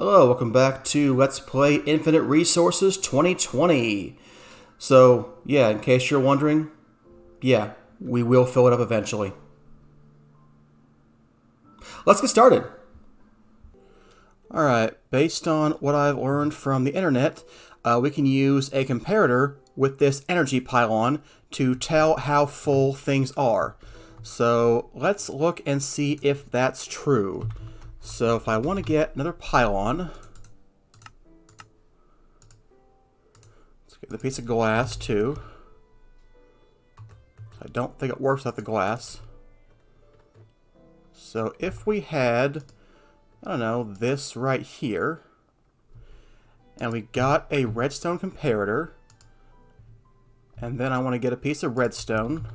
Hello, welcome back to Let's Play Infinite Resources 2020. So, yeah, in case you're wondering, yeah, we will fill it up eventually. Let's get started. Alright, based on what I've learned from the internet, we can use a comparator with this energy pylon to tell how full things are. So, let's look and see if that's true. So if I want to get another pylon, let's get the piece of glass too. I don't think it works without the glass. So if we had, I don't know, this right here, and we got a redstone comparator, and then I want to get a piece of redstone,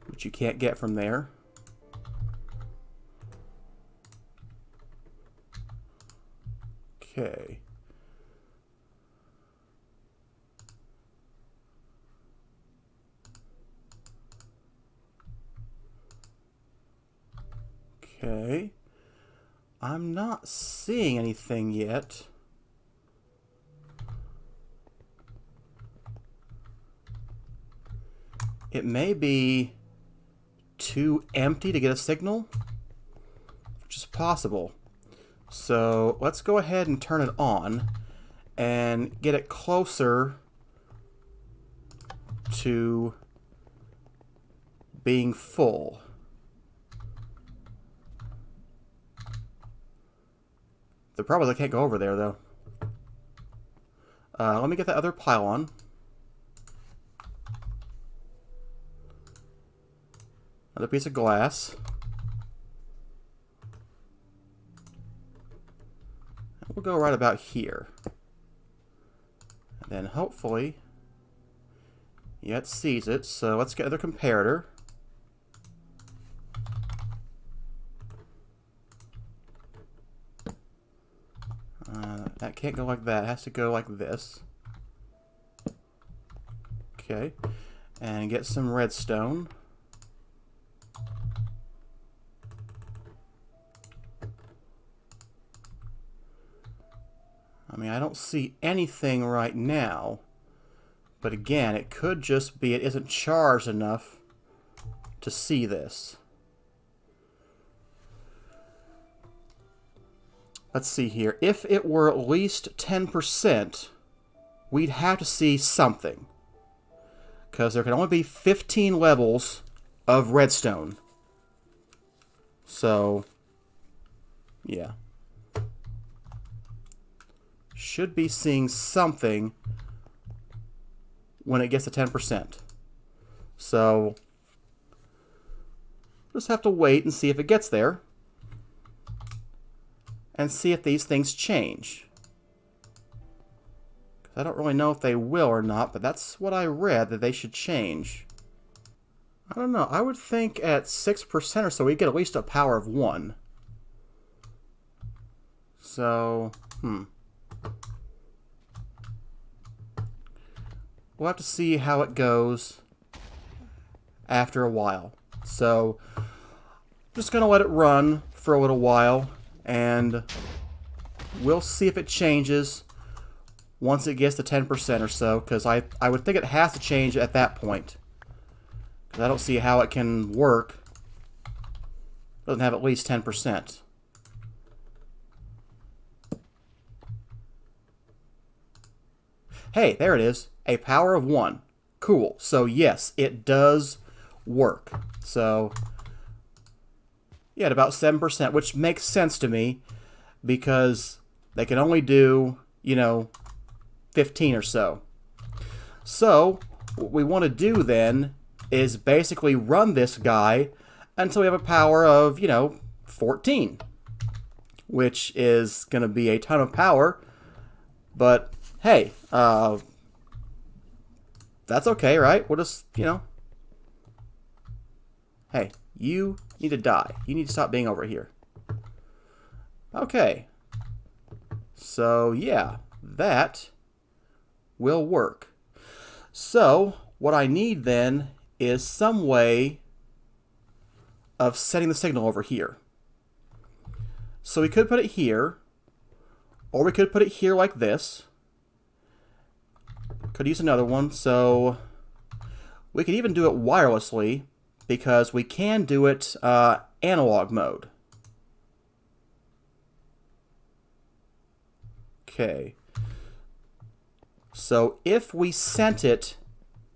which you can't get from there. Okay. Okay. I'm not seeing anything yet. It may be too empty to get a signal, which is possible. So let's go ahead and turn it on and get it closer to being full. The problem is I can't go over there though. Let me get the other pylon. Another piece of glass. We'll go right about here. And then hopefully, yeah, it sees it. So let's get the comparator. That can't go like that. It has to go like this. Okay. And get some redstone. I mean, I don't see anything right now, but again, it could just be it isn't charged enough to see this. Let's see here. If it were at least 10%, we'd have to see something, because there can only be 15 levels of redstone. So, yeah. Should be seeing something when it gets to 10%. So just have to wait and see if it gets there and see if these things change. I don't really know if they will or not, but that's what I read, that they should change. I don't know. I would think at 6% or so we get at least a power of 1. So, we'll have to see how it goes after a while. So, just going to let it run for a little while, and we'll see if it changes once it gets to 10% or so, because I would think it has to change at that point. Because I don't see how it can work. It doesn't have at least 10%. Hey, there it is. A power of 1. Cool. So yes, it does work. So, yeah, at about 7%, which makes sense to me, because they can only do, 15 or so. So, what we want to do then is basically run this guy until we have a power of, 14. Which is going to be a ton of power. But, hey, that's okay, right? We'll just, hey, you need to die. You need to stop being over here. Okay. So, yeah, that will work. So, what I need then is some way of setting the signal over here. So we could put it here, or we could put it here like this. Could use another one, so we could even do it wirelessly, because we can do it analog mode. Okay. So if we sent it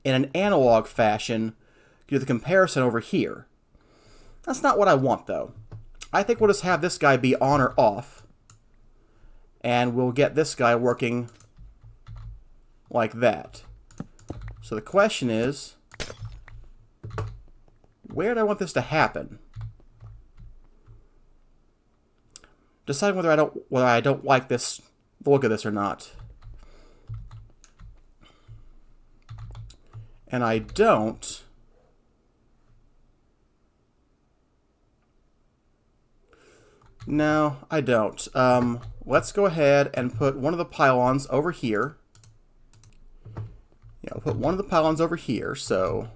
in an analog fashion, do the comparison over here. That's not what I want, though. I think we'll just have this guy be on or off, and we'll get this guy working like that. So the question is, where do I want this to happen? Deciding whether I don't like this, the look of this or not. And I don't. No, I don't. Let's go ahead and put one of the pylons over here. Yeah, we'll put one of the pylons over here. So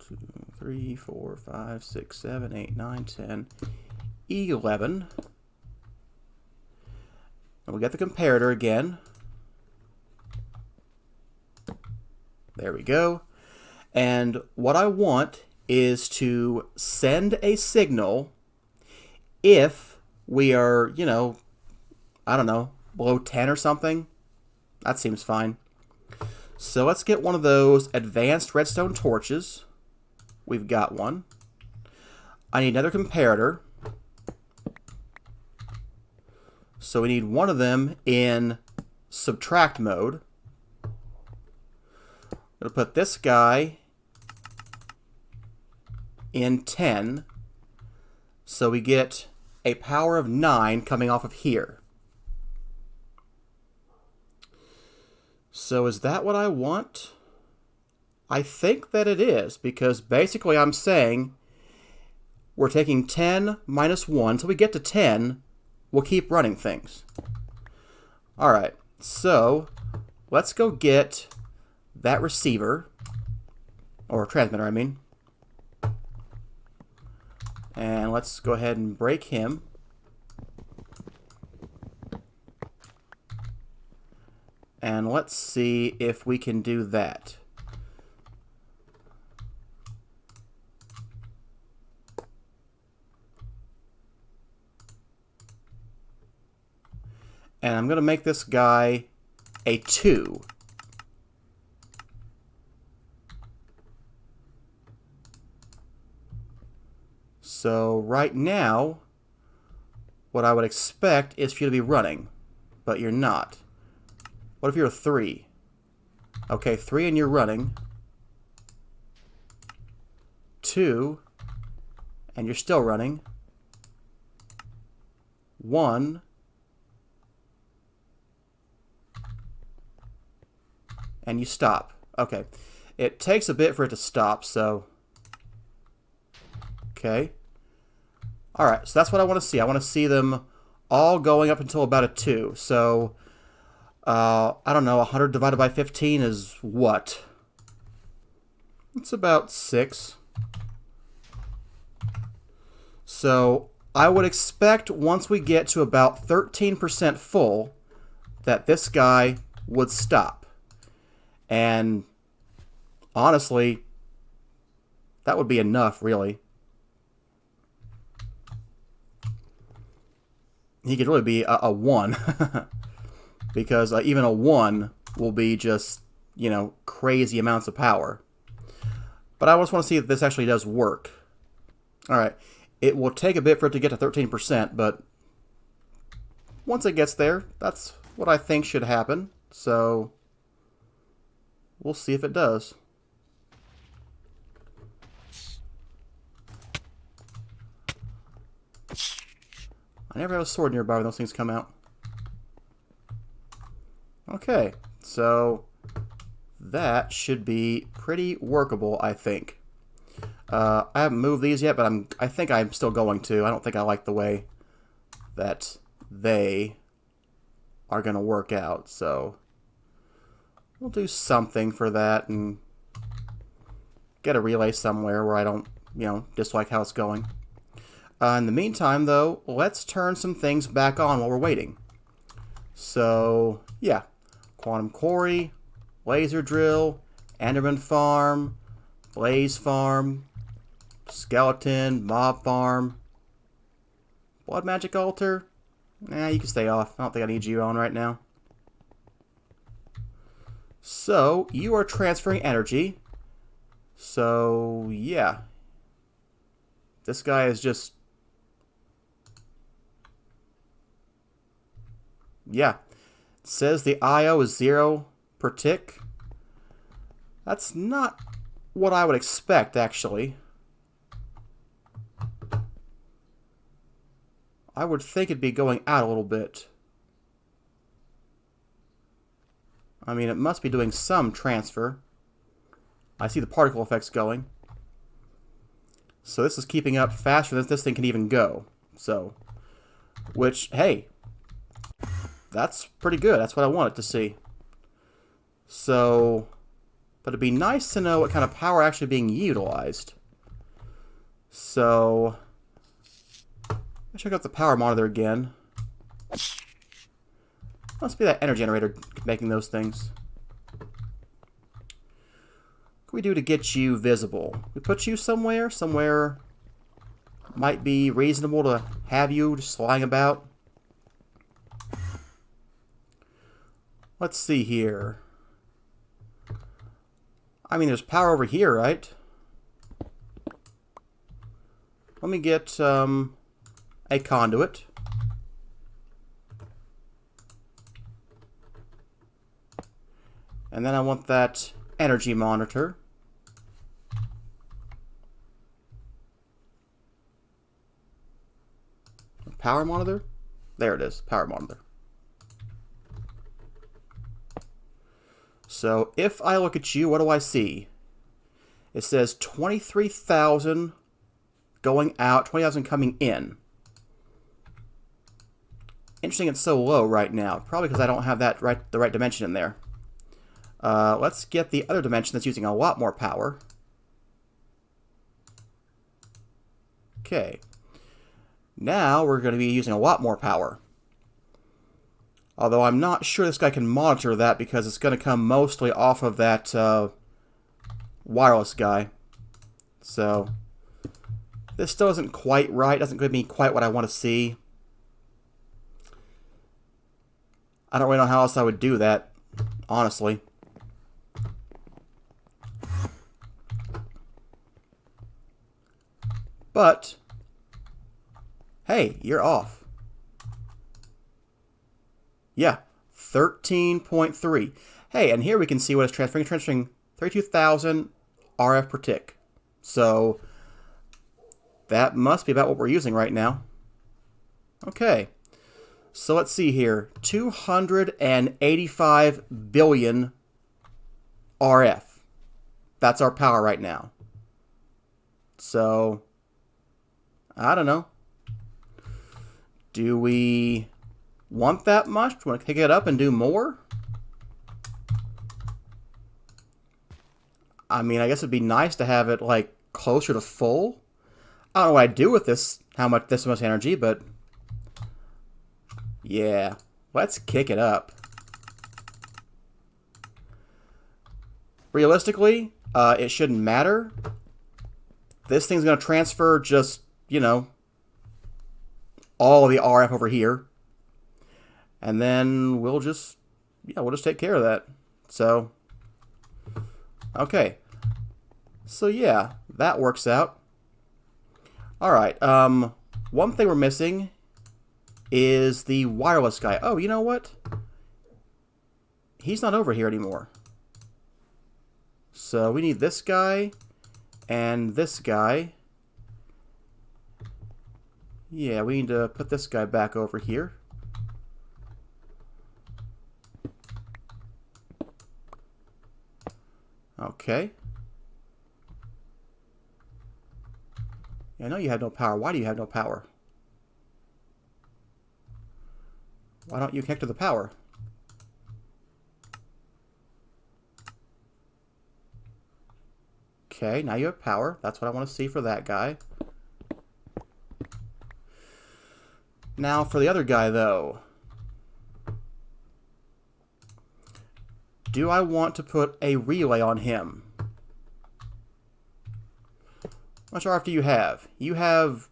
2, 3, 4, 5, 6, 7, 8, 9, 10, 11. And we got the comparator again. There we go. And what I want is to send a signal if we are, you know, I don't know, below 10 or something. That seems fine. So let's get one of those advanced redstone torches. We've got one. I need another comparator. So we need one of them in subtract mode. I'm going to put this guy in 10. So we get a power of 9 coming off of here. So is that what I want? I think that it is, because basically I'm saying we're taking 10 minus 1. Until we get to 10, we'll keep running things. Alright, so let's go get that receiver, or transmitter, I mean. And let's go ahead and break him. And let's see if we can do that. And I'm going to make this guy a 2. So right now, what I would expect is for you to be running, but you're not. What if you're a 3? Okay, 3 and you're running. 2, and you're still running. 1, and you stop. Okay, it takes a bit for it to stop, so... Okay. Alright, so that's what I want to see. I want to see them all going up until about a 2. So, I don't know, 100 divided by 15 is what? It's about 6. So, I would expect once we get to about 13% full that this guy would stop. And honestly, that would be enough, really. He could really be a 1. Because even a 1 will be just, you know, crazy amounts of power. But I just want to see if this actually does work. Alright, it will take a bit for it to get to 13%, but once it gets there, that's what I think should happen. So, we'll see if it does. I never have a sword nearby when those things come out. Okay, so that should be pretty workable, I think. I haven't moved these yet, but I think I'm still going to. I don't think I like the way that they are going to work out, so we'll do something for that and get a relay somewhere where I don't, you know, dislike how it's going. In the meantime, though, let's turn some things back on while we're waiting. So, yeah. Quantum Quarry, Laser Drill, Enderman Farm, Blaze Farm, Skeleton, Mob Farm, Blood Magic Altar. Nah, you can stay off. I don't think I need you on right now. So, you are transferring energy. So, yeah. This guy is just... Yeah. It says the IO is 0 per tick. That's not what I would expect, actually. I would think it'd be going out a little bit. I mean, it must be doing some transfer. I see the particle effects going. So this is keeping up faster than this thing can even go. So, which, hey, that's pretty good. That's what I wanted to see. So, but it'd be nice to know what kind of power actually being utilized. So, let's check out the power monitor again. Must be that energy generator making those things. What can we do to get you visible? We put you somewhere might be reasonable to have you just lying about. Let's see here. I mean, there's power over here, right? Let me get a conduit. And then I want that energy monitor. Power monitor? There it is, power monitor. So if I look at you, what do I see? It says 23,000 going out, 20,000 coming in. Interesting it's so low right now. Probably because I don't have that the right dimension in there. Let's get the other dimension that's using a lot more power. Okay. Now we're going to be using a lot more power. Although I'm not sure this guy can monitor that because it's going to come mostly off of that wireless guy. So this still isn't quite right. Doesn't give me quite what I want to see. I don't really know how else I would do that, honestly. But, hey, you're off. Yeah, 13.3. Hey, and here we can see what it's transferring. It's transferring 32,000 RF per tick. So, that must be about what we're using right now. Okay. So let's see here. 285 billion RF. That's our power right now. So, I don't know. Do we want that much? Do we want to pick it up and do more? I mean, I guess it'd be nice to have it, like, closer to full. I don't know what I'd do with this, how much this much energy, but yeah, let's kick it up. Realistically, it shouldn't matter. This thing's going to transfer just, you know, all of the RF over here. And then we'll just take care of that. So, okay. So yeah, that works out. All right, one thing we're missing is the wireless guy. Oh, you know what? He's not over here anymore. So we need this guy and this guy. Yeah, we need to put this guy back over here. Okay. I know you have no power. Why do you have no power? Why don't you connect to the power? Okay, now you have power. That's what I want to see for that guy. Now for the other guy, though. Do I want to put a relay on him? How much RF do you have? You have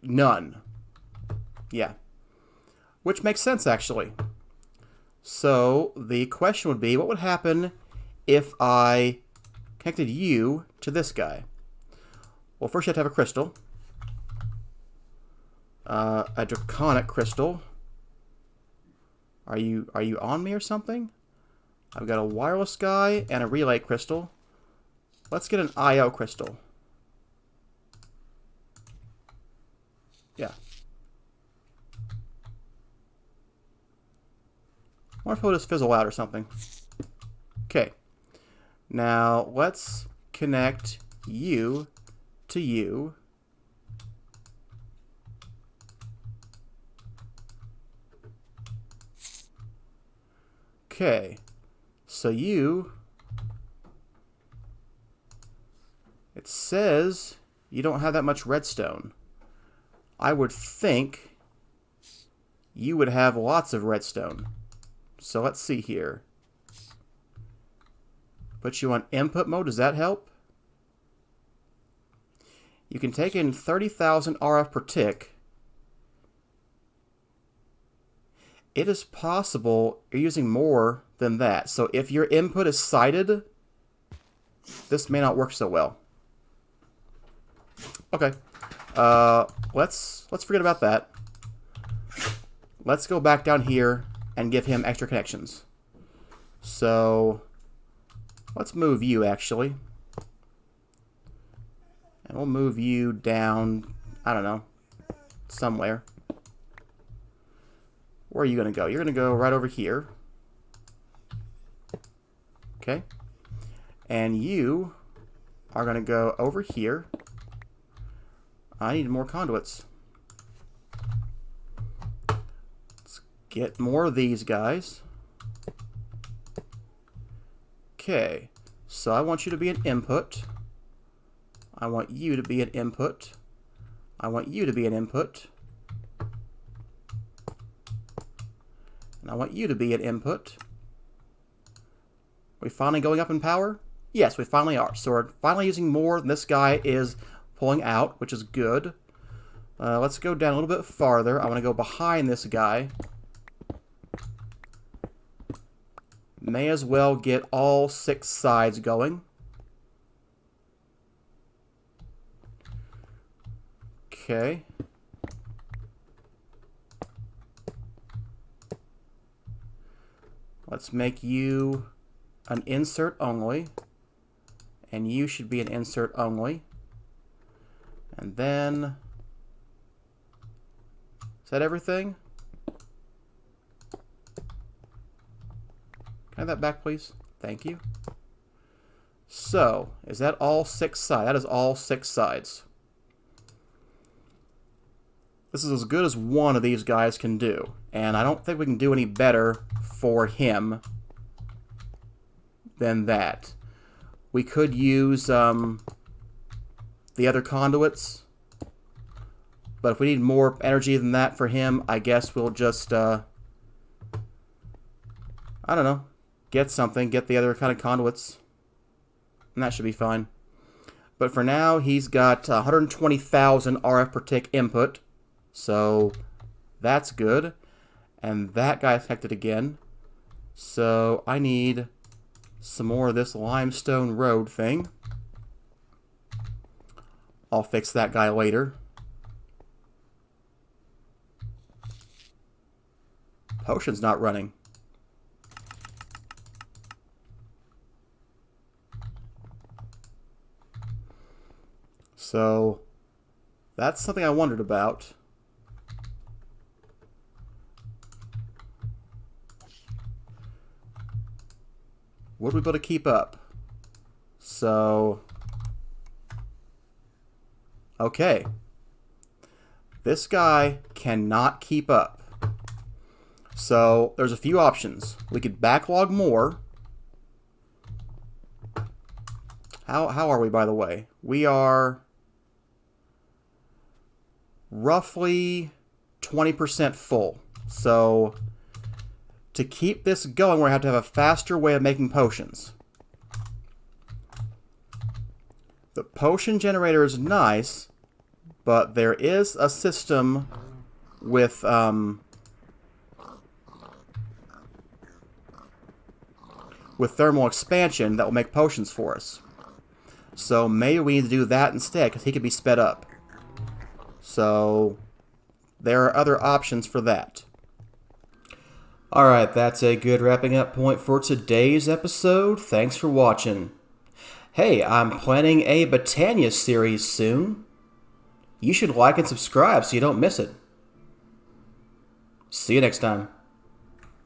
none. Yeah. Which makes sense, actually. So the question would be, what would happen if I connected you to this guy? Well, first you have to have a crystal. A draconic crystal. Are you on me or something? I've got a wireless guy and a relay crystal. Let's get an IO crystal. Yeah. I wonder if it'll just fizzle out or something. Okay. Now let's connect you to you. Okay. So you, it says you don't have that much redstone. I would think you would have lots of redstone. So let's see here. Put you on input mode, does that help? You can take in 30,000 RF per tick. It is possible you're using more than that. So if your input is sighted, this may not work so well. Okay. Let's forget about that. Let's go back down here and give him extra connections. So let's move you actually. And we'll move you down, I don't know, somewhere. Where are you going to go? You're going to go right over here. Okay. And you are going to go over here. I need more conduits. Let's get more of these guys. Okay. So I want you to be an input. I want you to be an input. I want you to be an input. And I want you to be an input. Are we finally going up in power? Yes, we finally are. So we're finally using more than this guy is pulling out, which is good. Let's go down a little bit farther. I want to go behind this guy. May as well get all 6 sides going. Okay. Let's make you an insert only. And you should be an insert only. And then, is that everything? Can I have that back, please? Thank you. So, is that all 6 sides? That is all 6 sides. This is as good as one of these guys can do. And I don't think we can do any better for him than that. We could use the other conduits. But if we need more energy than that for him, I guess we'll just, I don't know, get something, get the other kind of conduits. And that should be fine. But for now, he's got 120,000 RF per tick input. So that's good. And that guy connected again. So I need some more of this limestone road thing. I'll fix that guy later. Potion's not running. So that's something I wondered about. Would we be able to keep up? So, okay. This guy cannot keep up. So, there's a few options. We could backlog more. How are we, by the way? We are roughly 20% full. So to keep this going, we're going to have a faster way of making potions. The potion generator is nice, but there is a system with thermal expansion that will make potions for us. So maybe we need to do that instead, because he could be sped up. So there are other options for that. Alright, that's a good wrapping up point for today's episode. Thanks for watching. Hey, I'm planning a Botania series soon. You should like and subscribe so you don't miss it. See you next time.